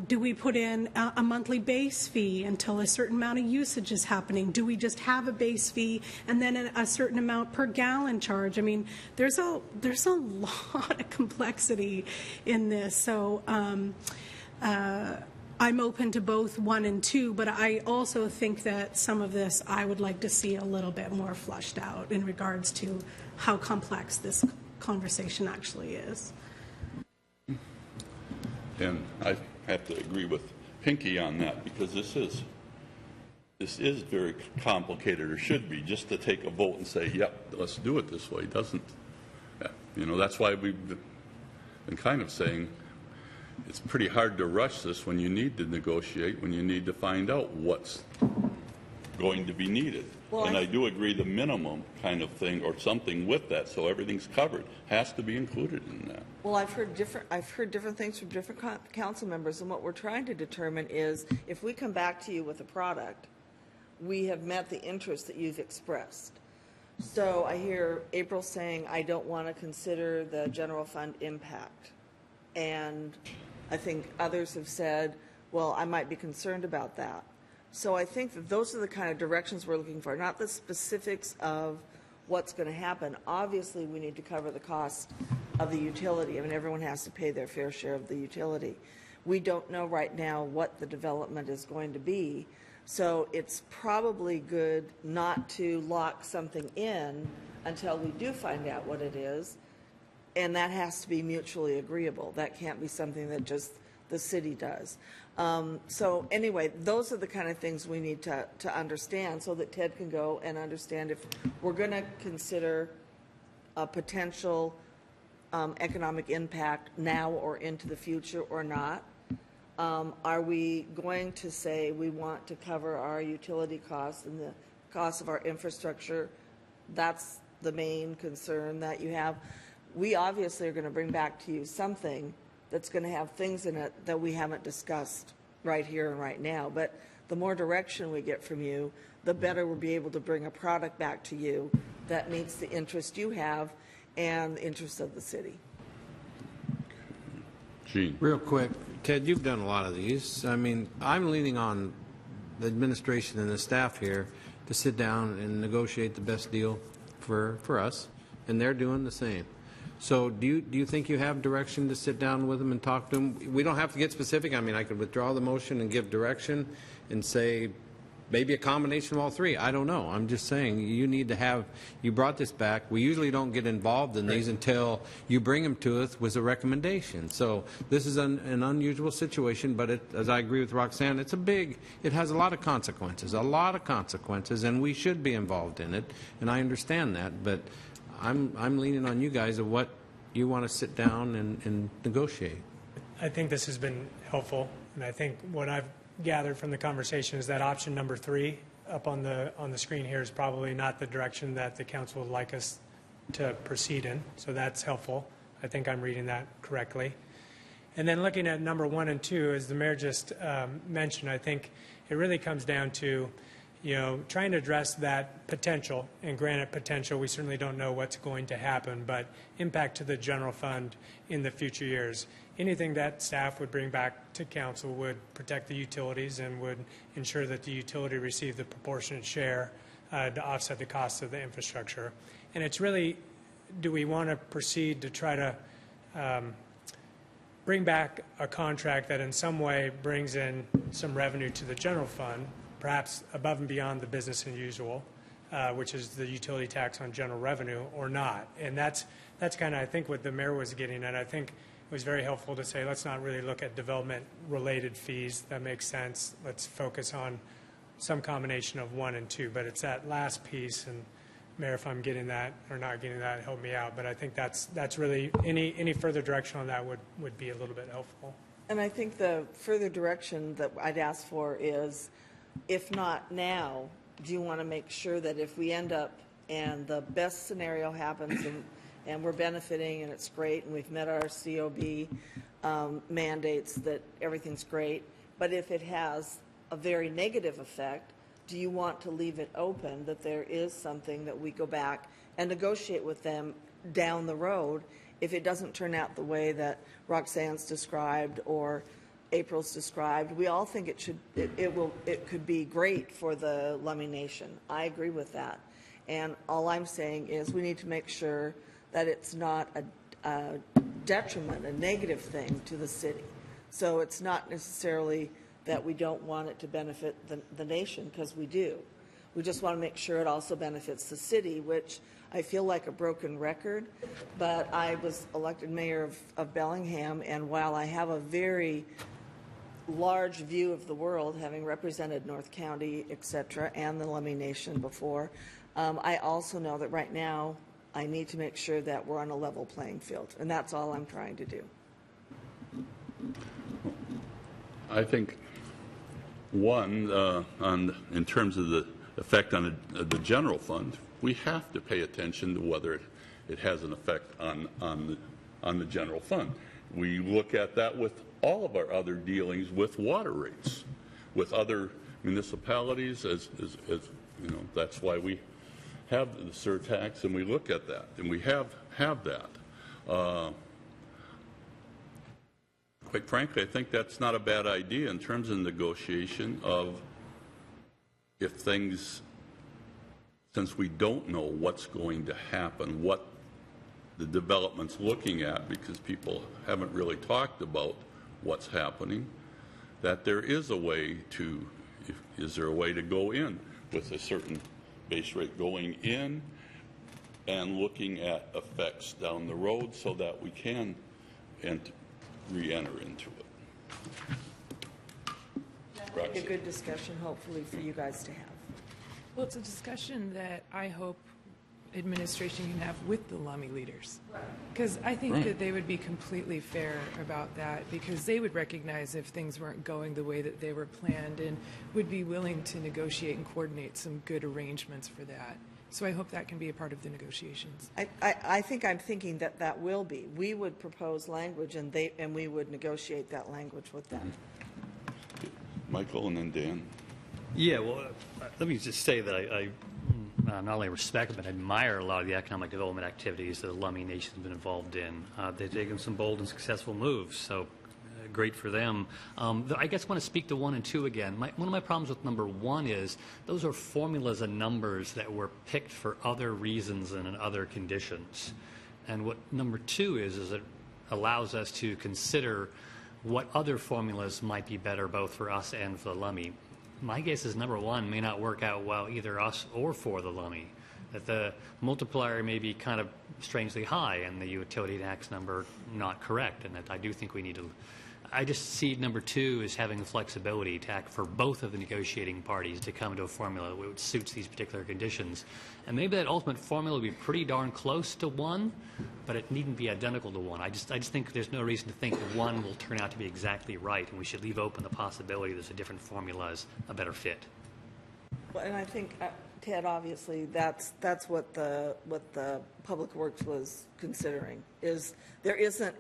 K: do we put in a monthly base fee until a certain amount of usage is happening? Do we just have a base fee and then a certain amount per gallon charge? I mean, there's a lot of complexity in this. So I'm open to both 1 and 2, but I also think that some of this I would like to see a little bit more flushed out in regards to how complex this conversation actually is.
B: And I have to agree with Pinky on that because this is very complicated, or should be. Just to take a vote and say, yep, let's do it this way doesn't. You know, that's why we've been kind of saying it's pretty hard to rush this when you need to negotiate, when you need to find out what's going to be needed.
D: Well,
B: and I do agree the minimum kind of thing or something with that, so everything's covered, has to be included in that.
D: Well, I've heard different things from different council members, and what we're trying to determine is if we come back to you with a product, we have met the interest that you've expressed. So I hear April saying, I don't want to consider the general fund impact. And I think others have said, well, I might be concerned about that. So I think that those are the kind of directions we're looking for, not the specifics of what's going to happen. Obviously, we need to cover the cost of the utility. I mean, everyone has to pay their fair share of the utility. We don't know right now what the development is going to be, so it's probably good not to lock something in until we do find out what it is. And that has to be mutually agreeable. That can't be something that just the city does. So anyway, those are the kind of things we need to understand so that Ted can go and understand if we're going to consider a potential economic impact now or into the future or not. Are we going to say we want to cover our utility costs and the costs of our infrastructure? That's the main concern that you have. We obviously are going to bring back to you something that's going to have things in it that we haven't discussed right here and right now. But the more direction we get from you, the better we'll be able to bring a product back to you that meets the interest you have and the interest of the city.
B: Gene.
G: Real quick, Ted, you've done a lot of these. I mean, I'm leaning on the administration and the staff here to sit down and negotiate the best deal for us, and they're doing the same. So do you think you have direction to sit down with them and talk to them? We don't have to get specific. I mean, I could withdraw the motion and give direction and say maybe a combination of all three. I don't know. I'm just saying you need to have, you brought this back. We usually don't get involved in these until you bring them to us with a recommendation. So this is an unusual situation, but as I agree with Roxanne, it has a lot of consequences, and we should be involved in it, and I understand that, but I'm leaning on you guys of what you want to sit down and negotiate.
C: I think this has been helpful, and I think what I've gathered from the conversation is that option number 3 up on the screen here is probably not the direction that the council would like us to proceed in, so that's helpful. I think I'm reading that correctly. And then looking at number 1 and 2, as the mayor just mentioned, I think it really comes down to trying to address that potential, and granted potential, we certainly don't know what's going to happen, but impact to the general fund in the future years. Anything that staff would bring back to council would protect the utilities and would ensure that the utility received the proportionate share to offset the cost of the infrastructure. And it's really, do we want to proceed to try to bring back a contract that in some way brings in some revenue to the general fund, perhaps above and beyond the business as usual, which is the utility tax on general revenue, or not? And that's kind of, I think, what the mayor was getting at. I think it was very helpful to say, let's not really look at development-related fees. That makes sense. Let's focus on some combination of 1 and 2. But it's that last piece, and Mayor, if I'm getting that or not getting that, help me out. But I think that's really, any further direction on that would be a little bit helpful.
D: And I think the further direction that I'd ask for is, if not now, do you want to make sure that if we end up and the best scenario happens and we're benefiting and it's great and we've met our COB mandates, that everything's great, but if it has a very negative effect, do you want to leave it open that there is something that we go back and negotiate with them down the road if it doesn't turn out the way that Roxanne's described or April's described? We all think it could be great for the Lummi Nation. I agree with that. And all I'm saying is we need to make sure that it's not a detriment, a negative thing to the city. So it's not necessarily that we don't want it to benefit the nation, because we do. We just want to make sure it also benefits the city, which I feel like a broken record, but I was elected mayor of Bellingham, and while I have a very large view of the world, having represented North County, et cetera, and the Lummi Nation before, I also know that right now I need to make sure that we're on a level playing field, and that's all I'm trying to do.
B: I think, one, in terms of the effect on the general fund, we have to pay attention to whether it has an effect on the general fund. We look at that with all of our other dealings with water rates, with other municipalities, as you know, that's why we have the surtax, and we look at that, and we have that. Quite frankly, I think that's not a bad idea in terms of negotiation of if things, since we don't know what's going to happen, what the development's looking at, because people haven't really talked about what's happening, that there is a way to, is there a way to go in with a certain base rate going in and looking at effects down the road so that we can re-enter into it.
D: A good discussion, hopefully, for you guys to have.
H: Well, it's a discussion that I hope administration can have with the Lummi leaders. Because I think that they would be completely fair about that, because they would recognize if things weren't going the way that they were planned and would be willing to negotiate and coordinate some good arrangements for that. So I hope that can be a part of the negotiations.
D: I think I'm thinking that that will be. We would propose language and we would negotiate that language with them.
B: Michael and then Dan.
A: Yeah, well, let me just say that I not only respect but admire a lot of the economic development activities that the Lummi Nation has been involved in. They've taken some bold and successful moves, so great for them. I guess I want to speak to 1 and 2 again. One of my problems with number 1 is those are formulas and numbers that were picked for other reasons and in other conditions. And what number 2 is it allows us to consider what other formulas might be better both for us and for the Lummi. My guess is number 1 may not work out well either us or for the Lummi. That the multiplier may be kind of strangely high and the utility tax number not correct, and that I do think we need to. I just see number 2 as having the flexibility to act for both of the negotiating parties to come to a formula which suits these particular conditions. And maybe that ultimate formula will be pretty darn close to 1, but it needn't be identical to 1. I just think there's no reason to think that 1 will turn out to be exactly right, and we should leave open the possibility there's a different formula is a better fit.
D: Well, and I think, Ted, obviously, that's what the Public Works was considering. Is there isn't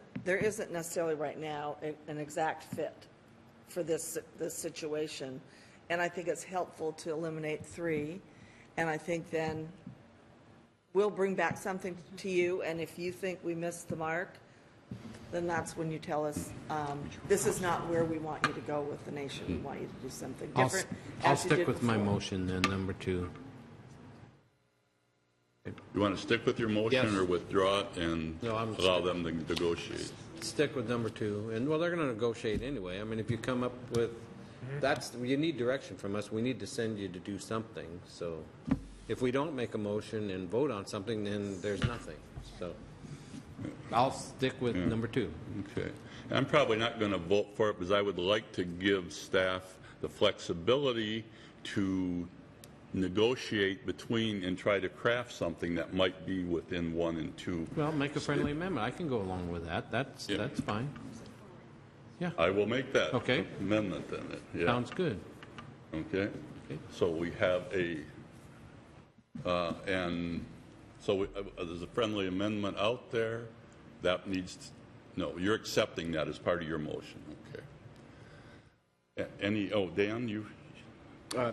D: necessarily right now an exact fit for this situation, and I think it's helpful to eliminate 3. And I think then we'll bring back something to you, and if you think we missed the mark, then that's when you tell us, this is not where we want you to go with the nation. We want you to do something different.
G: I'll
D: as you
G: stick
D: did
G: with my
D: before.
G: motion then, number 2.
B: You want to stick with your motion
G: Yes.
B: or withdraw it and
G: No, I'm
B: allow them to negotiate?
G: Stick with number 2, and, well, they're going to negotiate anyway. I mean, if you come up with, you need direction from us, we need to send you to do something, so if we don't make a motion and vote on something, then there's nothing, so I'll stick with number 2.
B: Okay. I'm probably not going to vote for it because I would like to give staff the flexibility to negotiate between and try to craft something that might be within 1 and 2.
G: Well, make a friendly amendment, I can go along with that, that's fine. Yeah,
B: I will make that
G: Okay.
B: amendment then. Yeah.
G: sounds good.
B: Okay.
G: Okay.
B: So we have and so there's a friendly amendment out there that needs, no, you're accepting that as part of your motion. Okay. Dan, you,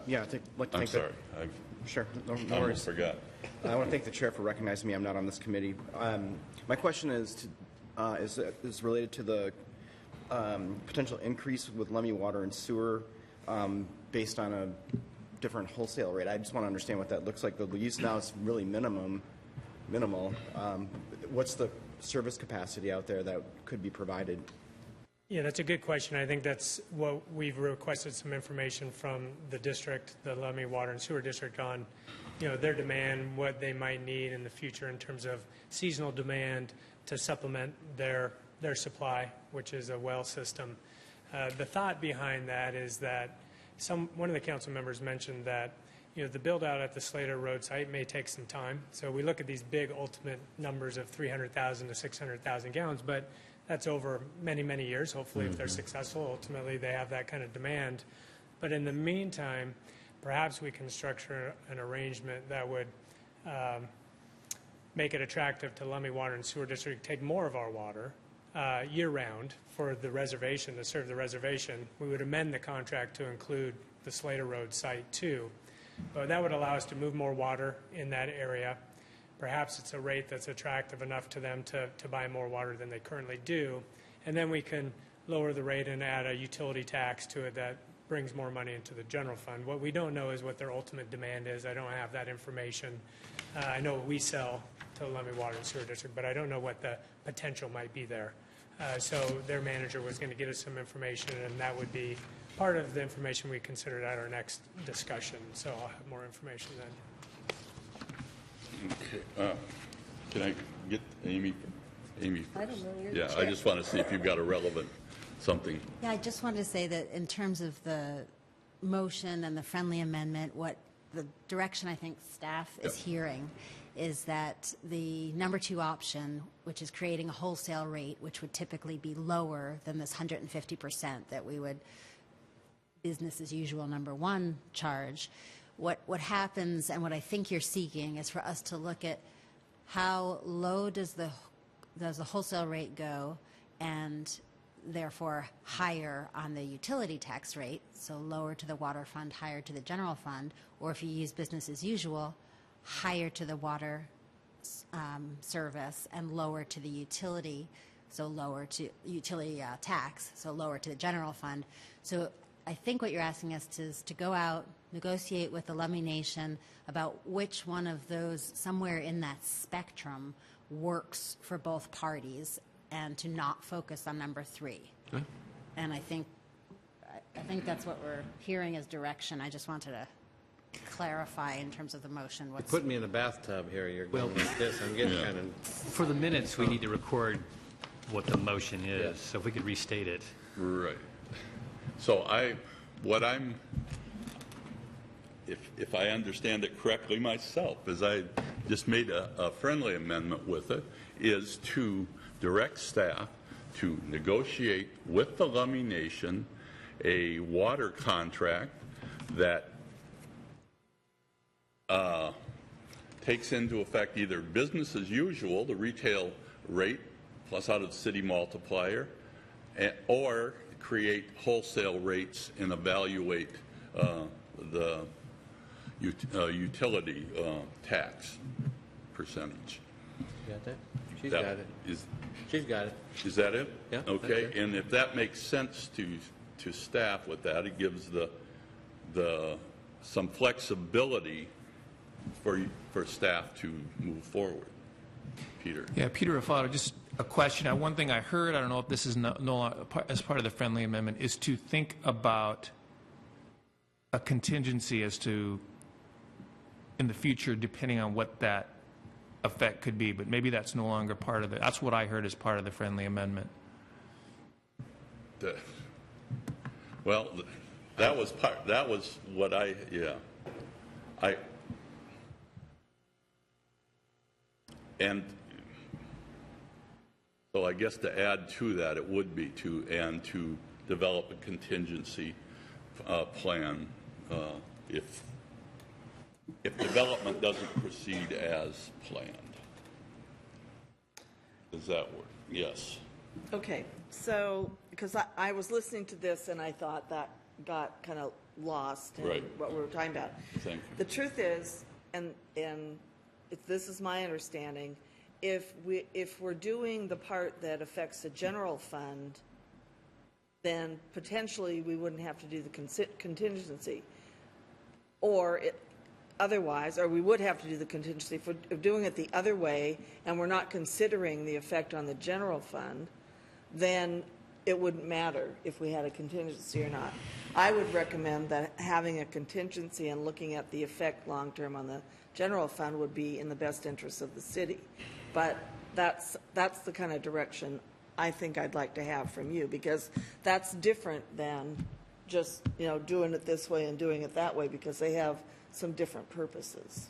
L: Yeah, I'd like to
B: I'm
L: thank
B: sorry.
L: Sure, no
B: I almost
L: worries.
B: forgot.
L: I want to thank the chair for recognizing me. I'm not on this committee. My question is related to the potential increase with Lemmy Water and Sewer based on a different wholesale rate. I just want to understand what that looks like. The use now is really minimal. What's the service capacity out there that could be provided?
C: Yeah, that's a good question. I think that's what we've requested some information from the district, the Lemmy Water and Sewer District, on, their demand, what they might need in the future in terms of seasonal demand to supplement their supply, which is a well system. The thought behind that is that one of the council members mentioned that the build out at the Slater Road site may take some time. So we look at these big ultimate numbers of 300,000 to 600,000 gallons, but that's over many, many years. Hopefully, if they're successful, ultimately they have that kind of demand. But in the meantime, perhaps we can structure an arrangement that would make it attractive to Lemmy Water and Sewer District to take more of our water year-round for the reservation, to serve the reservation. We would amend the contract to include the Slater Road site too. But that would allow us to move more water in that area. Perhaps it's a rate that's attractive enough to them to buy more water than they currently do. And then we can lower the rate and add a utility tax to it that brings more money into the general fund. What we don't know is what their ultimate demand is. I don't have that information. I know what we sell to Lemmy Water and Sewer District, but I don't know what the potential might be there. So their manager was going to get us some information, and that would be part of the information we considered at our next discussion. So I'll have more information then.
B: Okay. Can I get Amy? Amy first.
E: I don't know. You're the
B: Yeah, I
E: chair.
B: just want to see if you've got a relevant something.
E: Yeah, I just wanted to say that in terms of the motion and the friendly amendment, what the direction I think staff is hearing is that the number 2 option, which is creating a wholesale rate, which would typically be lower than this 150% that we would business as usual number 1 charge. What happens, and what I think you're seeking, is for us to look at how low does the wholesale rate go, and therefore higher on the utility tax rate, so lower to the water fund, higher to the general fund, or if you use business as usual, higher to the water service and lower to the utility, so lower to utility tax, so lower to the general fund. So I think what you're asking us is to go out, negotiate with the Lemmy Nation about which one of those, somewhere in that spectrum, works for both parties, and to not focus on number 3.
G: Okay.
E: And I think that's what we're hearing as direction. I just wanted to clarify in terms of the motion.
G: You put me in a bathtub here, you're going like this, I'm getting kind of...
A: For the minutes, we need to record what the motion is,
G: Yes.
A: so if we could restate it.
B: Right. So if I understand it correctly myself, as I just made a friendly amendment with it, is to direct staff to negotiate with the Lemmy Nation a water contract that takes into effect either business as usual, the retail rate plus out of the city multiplier, or create wholesale rates and evaluate the utility tax percentage.
G: You got that? She's
B: That
G: got it. She's got it.
B: Is that it?
G: Yeah, that's
B: Okay,
G: it.
B: and if that makes sense to staff with that, it gives some flexibility for staff to move forward. Peter?
I: Yeah, Peter Rafato, just a question. One thing I heard, I don't know if this is no longer as part of the friendly amendment, is to think about a contingency as to, in the future, depending on what that effect could be, but maybe that's no longer part of that's what I heard as part of the friendly amendment.
B: Well, that was what and so I guess to add to that, it would be to develop a contingency plan if development doesn't proceed as planned. Does that work? Yes.
D: Okay, so, because I was listening to this and I thought that got kind of lost in
B: Right.
D: what we were talking about.
B: Thank you.
D: The truth is, and this is my understanding, if we're doing the part that affects the general fund, then potentially we wouldn't have to do the contingency. Or otherwise, or we would have to do the contingency. If we're doing it the other way and we're not considering the effect on the general fund, then it wouldn't matter if we had a contingency or not. I would recommend that having a contingency and looking at the effect long-term on the general fund would be in the best interest of the city. But that's the kind of direction I think I'd like to have from you, because that's different than just, doing it this way and doing it that way, because they have some different purposes.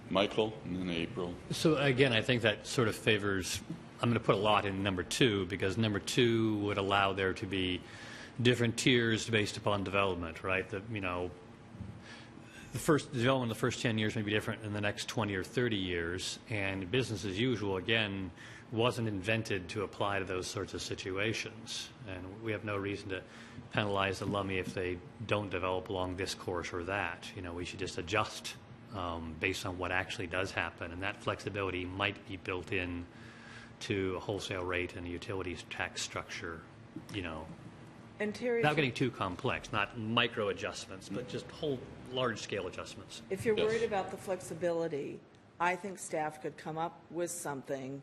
B: Michael, and then April.
A: So again, I think that sort of favors, I'm going to put a lot in number 2, because number 2 would allow there to be different tiers based upon development, right? The first development of the first 10 years may be different in the next 20 or 30 years, and business as usual, again, wasn't invented to apply to those sorts of situations. And we have no reason to penalize the Lummi if they don't develop along this course or that. We should just adjust based on what actually does happen, and that flexibility might be built in to a wholesale rate and a utilities tax structure,
D: And Terry,
A: without getting too complex, not micro adjustments, but just whole large-scale adjustments.
D: if you're worried about the flexibility, I think staff could come up with something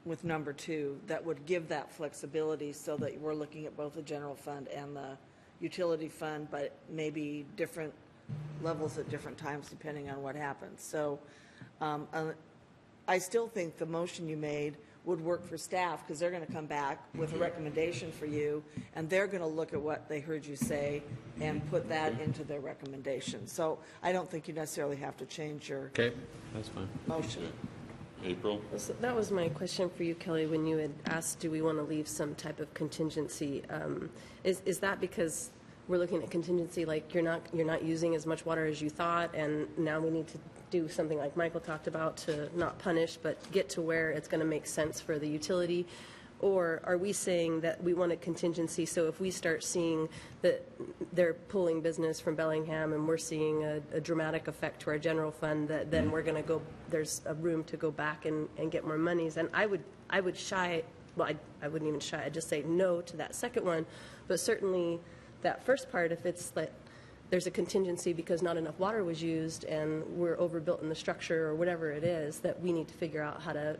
D: with number 2 that would give that flexibility, so that we're looking at both the general fund and the utility fund, but maybe different levels at different times depending on what happens. So I still think the motion you made would work for staff, because they're going to come back with a recommendation for you, and they're going to look at what they heard you say and put that into their recommendation. So I don't think you necessarily have to change your
G: Okay, that's fine.
D: motion.
B: April?
J: So that was my question for you, Kelly, when you had asked, do we want to leave some type of contingency? Is that because we're looking at contingency, like you're not using as much water as you thought, and now we need to do something like Michael talked about to not punish, but get to where it's going to make sense for the utility? Or are we saying that we want a contingency, so if we start seeing that they're pulling business from Bellingham and we're seeing a dramatic effect to our general fund, that then we're going to go, there's a room to go back and get more monies? And I would shy, well, I wouldn't even shy, I'd just say no to that second one, but certainly that first part, if it's that there's a contingency because not enough water was used and we're overbuilt in the structure or whatever it is, that we need to figure out how to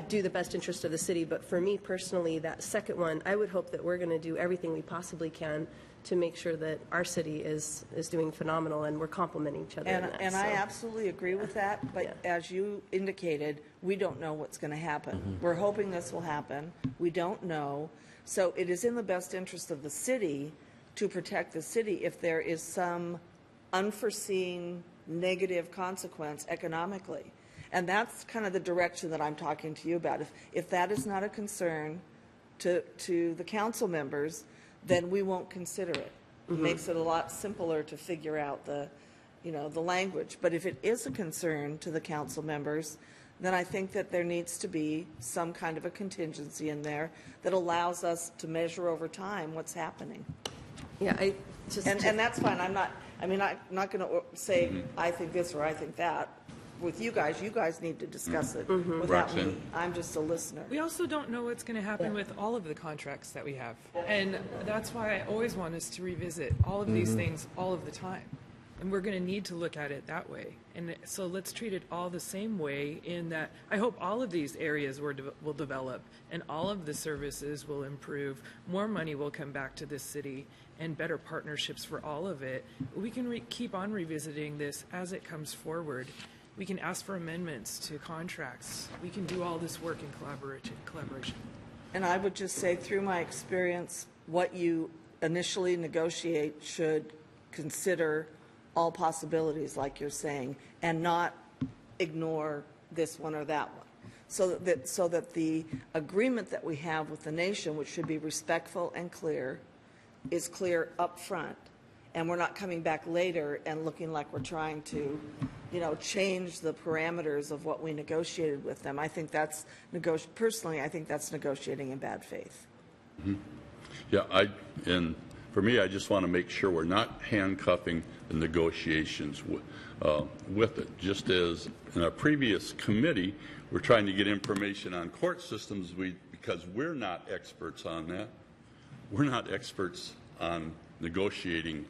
J: do the best interest of the city. But for me personally, that second one, I would hope that we're going to do everything we possibly can to make sure that our city is doing phenomenal and we're complementing each other in that.
D: And I absolutely agree with that, but as you indicated, we don't know what's going to happen. We're hoping this will happen. We don't know. So it is in the best interest of the city to protect the city if there is some unforeseen negative consequence economically. And that's kind of the direction that I'm talking to you about. If that is not a concern to the council members, then we won't consider it. It makes it a lot simpler to figure out the language. But if it is a concern to the council members, then I think that there needs to be some kind of a contingency in there that allows us to measure over time what's happening.
J: Yeah, I just.
D: And that's fine. I'm not going to say I think this or I think that. With you guys need to discuss it without me.
B: Roxanne?
D: I'm just a listener.
H: We also don't know what's going to happen with all of the contracts that we have. And that's why I always want us to revisit all of these things all of the time. And we're going to need to look at it that way. And so let's treat it all the same way in that I hope all of these areas will develop and all of the services will improve. More money will come back to this city and better partnerships for all of it. We can keep on revisiting this as it comes forward. We can ask for amendments to contracts. We can do all this work in collaboration.
D: And I would just say, through my experience, what you initially negotiate should consider all possibilities, like you're saying, and not ignore this one or that one. So that the agreement that we have with the nation, which should be respectful and clear, is clear up front. And we're not coming back later and looking like we're trying to, change the parameters of what we negotiated with them. I think that's personally, I think that's negotiating in bad faith.
B: Yeah, and for me, I just want to make sure we're not handcuffing the negotiations with it. Just as in our previous committee, we're trying to get information on court systems because we're not experts on that. We're not experts on negotiating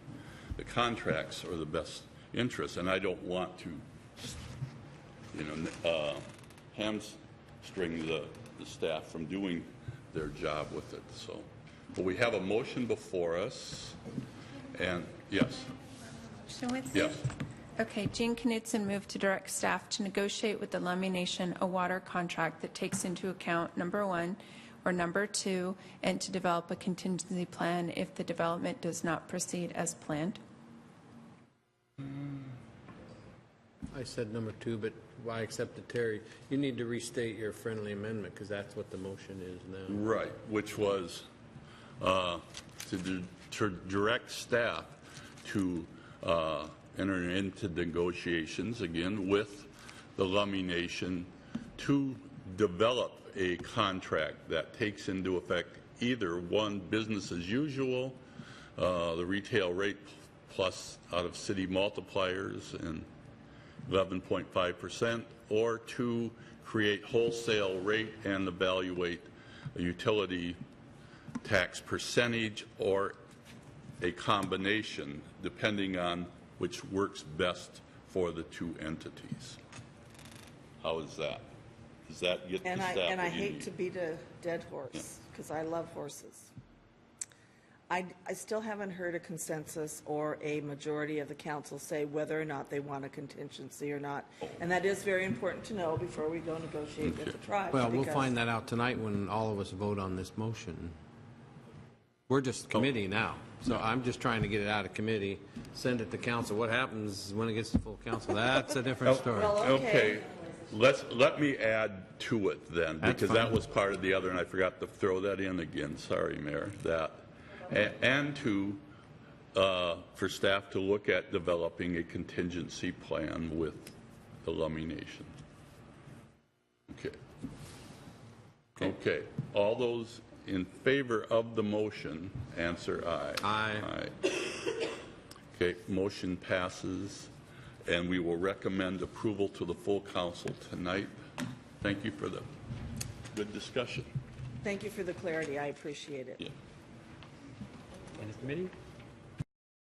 B: the contracts or the best interests, and I don't want to, hamstring the staff from doing their job with it. So, but we have a motion before us, and yes. Yes.
M: Okay, Jean Knudsen moved to direct staff to negotiate with the Lummi Nation a water contract that takes into account number 1 or number 2, and to develop a contingency plan if the development does not proceed as planned.
G: I said number 2, but I accepted Terry. You need to restate your friendly amendment because that's what the motion is now.
B: Right, which was to direct staff to enter into negotiations again with the Lummi Nation to develop a contract that takes into effect either one, business as usual, the retail rate plus out of city multipliers and 11.5%, or 2, create wholesale rate and evaluate a utility tax percentage, or a combination depending on which works best for the two entities. How is that? Does that get
D: And
B: to staff?
D: I hate to beat a dead horse because I love horses. I still haven't heard a consensus or a majority of the council say whether or not they want a contingency or not. And that is very important to know before we go negotiate with the tribes.
G: Well, we'll find that out tonight when all of us vote on this motion. We're just committee now, so I'm just trying to get it out of committee, send it to council. What happens when it gets to full council? That's a different story.
D: Well,
B: Okay, let me add to it then,
G: That's
B: because that
G: fine.
B: was part of the other, and I forgot to throw that in again. Sorry, Mayor. And to for staff to look at developing a contingency plan with the Lummi Nation. Okay. Okay. All those in favor of the motion, answer aye.
G: Aye.
B: Okay, motion passes, and we will recommend approval to the full council tonight. Thank you for the good discussion.
D: Thank you for the clarity. I appreciate it.
B: Yeah.
A: And the committee?